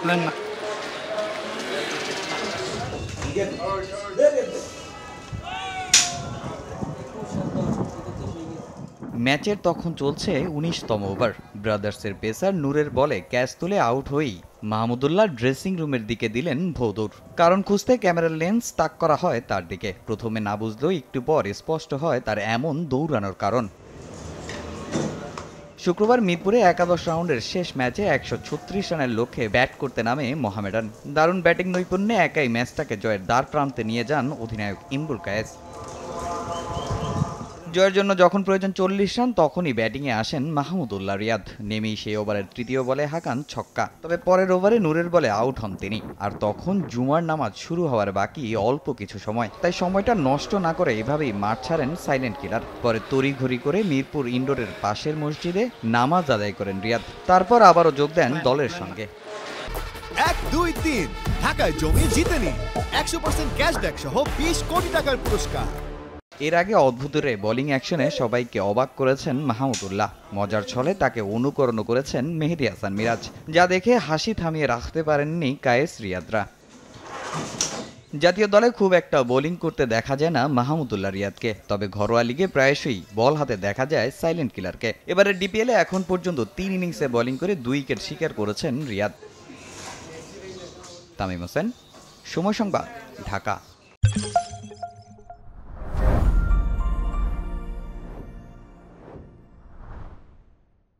Lane না। ম্যাচের তখন চলছে ১৯তম ওভার। ব্রাদার্সের পেসার নূরের বলে ক্যাচ তুলে আউট হয়েই মাহমুদুল্লাহ ড্রেসিং রুমের দিকে দিলেন ভৌদৌড়। কারণ খুঁজতে ক্যামেরার লেন্স তাক করা হয় তার দিকে। প্রথমে না বুঝলেও একটু পর স্পষ্ট হয় তার এমন দৌড়ানোর কারণ। শুক্রবার মিরপুরে একাদশ রাউন্ডের শেষ ম্যাচে ১৩৬ রানের লক্ষ্যে ব্যাট করতে নামে মোহামেডান। দারুণ ব্যাটিং নৈপুণ্যে একাই ম্যাচটাকে জয়ের দ্বার প্রান্তে নিয়ে যান অধিনায়ক ইমরুল কায়েস। জয়ের জন্য যখন প্রয়োজন ৪০ রান তখনই ব্যাটিংয়ে আসেন মাহমুদুল্লাহ রিয়াদ। নেমেই সেই ওভারের তৃতীয় বলে হাঁকান ছক্কা। তবে পরের ওভারে নূরের বলে আউট হন তিনি। আর তখন জুমার নামাজ শুরু হওয়ার বাকি অল্প কিছু সময়। তাই সময়টা নষ্ট না করে এভাবেই মাঠ ছাড়েন সাইলেন্ট কিলার। পরে তড়িঘড়ি করে মিরপুর ইনডোরের পাশের মসজিদে নামাজ আদায় করেন রিয়াদ। তারপর আবারও যোগ দেন দলের সঙ্গে। ১, ২, ৩ ঢাকায় জমি জিতে নিন ১০০% ক্যাশব্যাক সহ ২০ কোটি টাকার পুরস্কার। এর আগে অদ্ভুতরে বোলিং অ্যাকশনে সবাইকে অবাক করেছেন মাহমুদুল্লাহ। মজার ছলে তাকে অনুকরণ করেছেন মেহেদী হাসান মিরাজ, যা দেখে হাসি থামিয়ে রাখতে পারেননি কায়েস রিয়াদরা। জাতীয় দলে খুব একটা বোলিং করতে দেখা যায় না মাহমুদুল্লাহ রিয়াদকে। তবে ঘরোয়া লিগে প্রায়শই বল হাতে দেখা যায় সাইলেন্ট কিলারকে। এবারে ডিপিএলে এখন পর্যন্ত ৩ ইনিংসে বোলিং করে ২ উইকেট শিকার করেছেন রিয়াদ। তামিম হোসেন, সময় সংবাদ, ঢাকা।